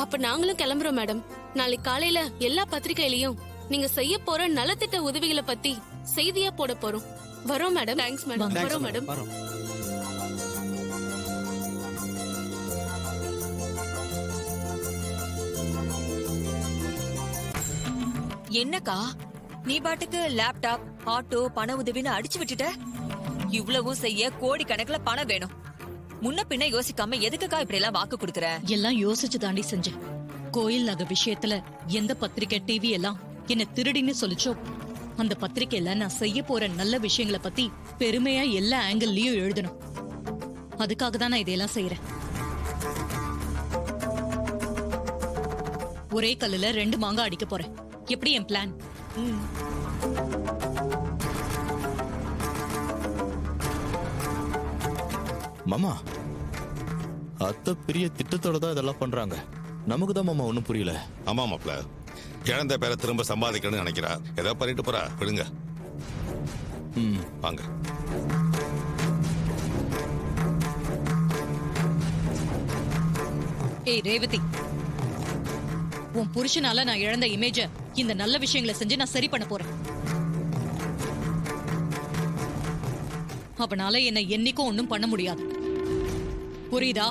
அப்ப நாங்களும் கிளம்புறோம் மேடம். நாளைக்கு காலையில எல்லா பத்திரிகையிலயும் நீங்க செய்ய போற நலத்திட்ட உதவிகளை பத்தி செய்தியா போட போறோம். வரோம் மேடம். Thanks madam. வரோம் மேடம். என்னக்கா நீ பாட்டுக்கு லேப்டாப் ஆட்டோ பண உதவின்னு அடிச்சு விட்டுட்ட? இவ்வளவும் செய்ய கோடி கணக்குல பணம் வேணும். முன்ன பின்ன யோசிக்காம எதுக்குக்கா இப்படி எல்லாம் வாக்கு கொடுக்கற? எல்லாம் யோசிச்சு தாண்டி செஞ்சேன். கோயில் நகை விஷயத்துல எந்த பத்திரிக்கை டிவி எல்லாம் என்ன திருடின்னு சொல்லிச்சோ அந்த பத்திரிக்கையில நான் செய்ய போற நல்ல விஷயங்களை பத்தி பெருமையா எல்லா ஆங்கிள்லயும் எழுதணும். அதுக்காக தான் நான் இதையெல்லாம் செய்யறேன். ஒரே கல்லுல 2 மாங்காய் அடிக்க போறேன். எப்படி என் பிளான்? மாமா, அத்தை பெரிய திட்டத்தோட தான் இதெல்லாம் பண்றாங்க. நமக்கு தான் மாமா ஒண்ணும் புரியல. ஆமா மாப்ள, இழந்த பேரை திரும்ப சம்பாதிக்கணும்னு நினைக்கிறா. ஏதாவது பண்ணிட்டு போறா, விடுங்க. வாங்க. ஏய் ரேவதி, உன் புருஷனால நான் இழந்த இமேஜ இந்த நல்ல விஷயங்களை செஞ்சு நான் சரி பண்ண போறேன். அவனால என்ன என்னைக்கும் ஒண்ணும் பண்ண முடியாது. புரியுதா?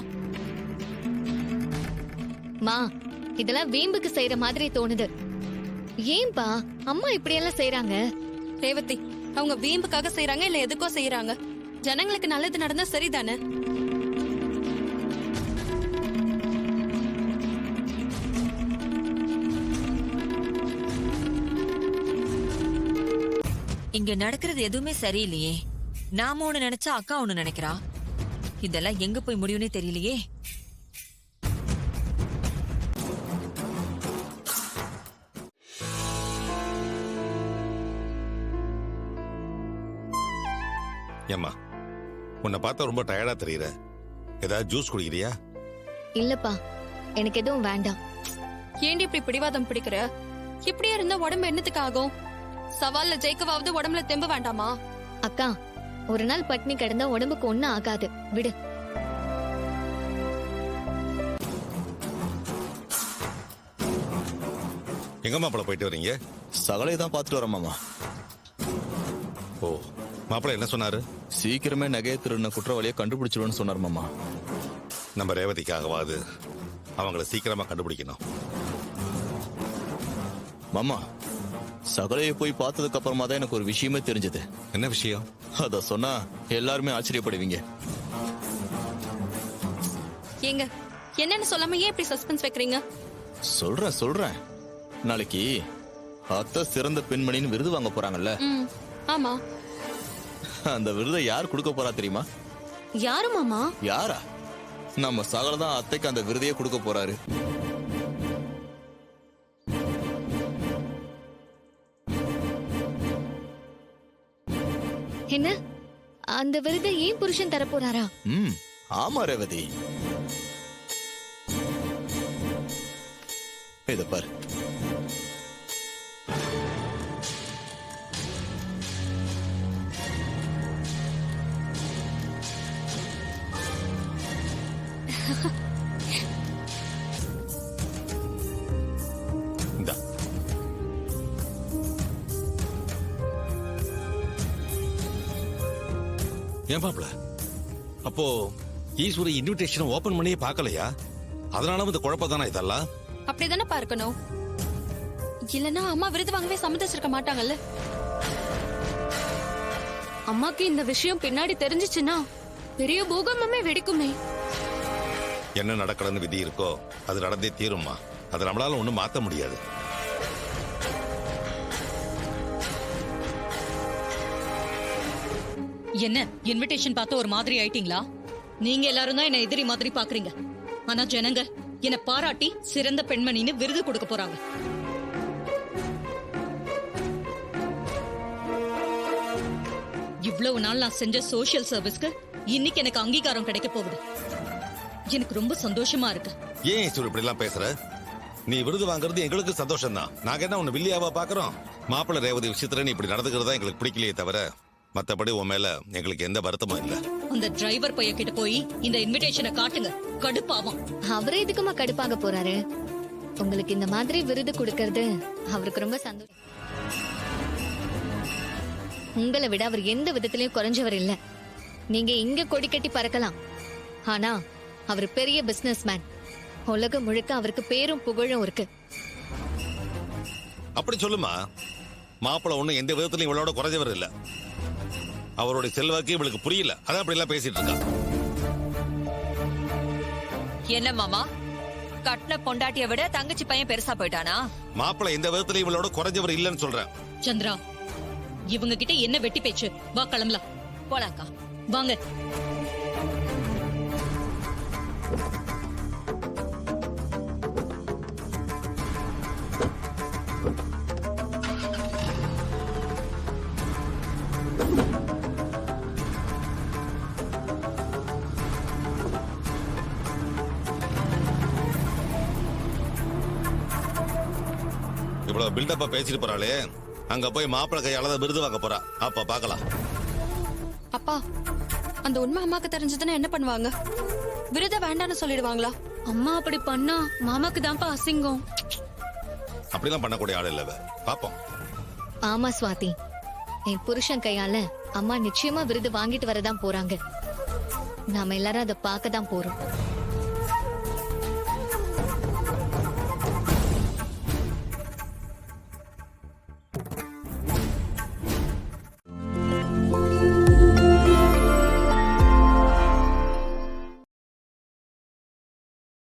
மா, இதெல்லாம் வீம்புக்கு செய்யற மாதிரி தோணுது. ஏன்பா அம்மா இப்படி எல்லாம் செய்யறாங்க? ரேவதி, அவங்க வீம்புக்காக செய்யறாங்க இல்ல எதுக்கோ செய்யறாங்க? ஜனங்களுக்கு நல்லது நடந்தா சரிதானே? இங்க நடக்கிறது எதுவுமே சரியில்லையே. நாம ஒண்ணு நினைச்சா அக்கா ஒண்ணு நினைக்கிறா. இதெல்லாம் எங்க போய் முடியும்னே தெரியலையே. ஏம்மா, உன்னை பார்த்தா ரொம்ப டயர்டா தெரியுற. ஏதாவது ஜூஸ் குடிக்கிறியா? இல்லப்பா, எனக்கு எதுவும் வேண்டாம். ஏண்டி இப்படி பிடிவாதம் பிடிக்கிற? இப்படியே இருந்தா உடம்பு என்னத்துக்கு ஆகும்? சவால்ல ஜெயிக்கவாவது உடம்புல தெம்பு வேண்டாமா? அக்கா, ஒரு நாள் பட்னி கிடந்தா உடம்புக்கு ஒண்ணும் ஆகாது, விடு. எங்க மாப்பிள போயிட்டு வரீங்க? சகலையை தான் பார்த்துட்டு வரேன் மாமா. ஓ, மாப்பிள என்ன சொன்னாரு? சீக்கிரமே நகையை திருடின குற்றவாளியை கண்டுபிடிச்சிடுவேன்னு சொன்னார் மாமா. நம்ம ரேவதிக்காகவாது அவங்கள சீக்கிரமா கண்டுபிடிக்கணும். மாமா, சகலையை போய் பார்த்ததுக்கு அப்புறமா தான் எனக்கு ஒரு விஷயமே தெரிஞ்சது. என்ன விஷயம்? அத சொன்னா எல்லாருமே ஆச்சரியப்படுவீங்க. ஏங்க, என்னன்னு சொல்லாம ஏன் இப்படி சஸ்பென்ஸ் வைக்கிறீங்க? சொல்றேன். நாளைக்கு அத்தை சிறந்த பெண்மணின்னு விருது வாங்க போறாங்கல்ல? ஆமா. அந்த விருதை யார் கொடுக்க போறா தெரியுமா? யாரு மாமா? யாரா? நம்ம சகல தான் அத்தைக்கு அந்த விருதையே கொடுக்க போறாரு. என்ன, அந்த விருதை ஏன் புருஷன் தர போறாரா? ஆமா ரேவதி, இத பாரு. இந்தா. ஏன் மாப்பிள, அப்போ ஈஸ்வரி இன்விடேஷன் ஓபன் பண்ணியே பார்க்கலையா? அதனால இந்த குழப்பம் தானே இதெல்லாம்? அப்படிதானே பார்க்கணும். இல்லனா அம்மா விருது வாங்கவே சம்மதிச்சிருக்க மாட்டாங்கல்ல. அம்மாக்கு இந்த விஷயம் பின்னாடி தெரிஞ்சிச்சுன்னா பெரிய பூகம்பமே வெடிக்குமே. என்ன நடக்கணும்னு விதி இருக்கோ அது நடந்தே தீரும்மா. அது நம்மளால ஒண்ணும் மாத்த முடியாது. என்ன இன்விடேஷன் பார்த்து ஒரு மாதிரி ஆயிட்டீங்களா? நீங்க எல்லாரும் தான் என்ன எதிரி மாதிரி பாக்குறீங்க. ஆனா ஜனங்க என்ன பாராட்டி சிறந்த பெண்மணின்னு விருது கொடுக்க போறாங்க. இவ்வளவு நாள் நான் செஞ்ச சோசியல் சர்வீஸ்க்கு இன்னைக்கு எனக்கு அங்கீகாரம் கிடைக்க போகுது. எனக்கு ரொம்ப சந்தோஷமா இருக்கு. ஏன் ஈஸ்வரி இப்படி எல்லாம் பேசுற? நீ விருது வாங்குறது எங்களுக்கு சந்தோஷம் தான். நாங்க என்ன உன்னை வில்லியாவா பாக்குறோம்? மாப்பிள்ள ரேவதி விஷயத்துல நீ இப்படி நடந்துக்கிறதா எங்களுக்கு பிடிக்கலையே தவிர மத்தபடி உன் மேல எங்களுக்கு எந்த வருத்தமும் இல்ல. அந்த டிரைவர் பையன் கிட்ட போய் இந்த இன்விடேஷனை காட்டுங்க. கடுப்பாவும். அவரே எதுக்குமா கடுப்பாக போறாரு? உங்களுக்கு இந்த மாதிரி விருது கொடுக்கறது அவருக்கு ரொம்ப சந்தோஷம். உங்களை விட அவர் எந்த விதத்திலயும் குறைஞ்சவர் இல்ல. நீங்க இங்க கொடி கட்டி பறக்கலாம், ஆனா அவர் பெரிய பிசினஸ்மேன். உலகம் முழுக்க அவருக்கு பேரும் புகழும் இருக்கு. அப்படி சொல்லுமா. மாப்பிள்ள ஒண்ணு எந்த விதத்திலும் இவளோட குறைஞ்சவர் இல்ல. அவருடைய செல்வாக்கு இவளுக்கு புரியல, அதான் அப்படி எல்லாம் பேசிட்டு இருக்கா. என்ன மாமா, கட்டின பொண்டாட்டிய விட தங்கச்சி பையன் பெருசா போயிட்டானா? மாப்பிள்ள எந்த விதத்திலும் இவளோட குறைஞ்சவர் இல்லைன்னு சொல்றேன். சந்திரா, இவங்க கிட்ட என்ன வெட்டி பேச்சு? வா கிளம்பலாம். போலாக்கா. வாங்க. இவ்வளவு பில்டப்பா பேசிட்டு போறாளே, அங்க போய் மாப்பிள்ள கையால தான் விருது வாங்க போறா. அப்ப பாக்கலாம். அப்பா, அந்த உண்மை அம்மாக்கு தெரிஞ்சதுன்னா என்ன பண்ணுவாங்க? விருத வேண்டான்னு சொல்லிடுவாங்களா? அம்மா அப்படி பண்ணா மாமாக்கு தான்ப்பா அசிங்கம். அப்படிலாம் பண்ணக்கூடிய ஆள் இல்ல. பாப்போம். ஆமா சுவாதி, என் புருஷன் கையால அம்மா நிச்சயமா விருது வாங்கிட்டு வரதான் போறாங்க. நாம எல்லாரும் அதை பார்க்க தான் போறோம்.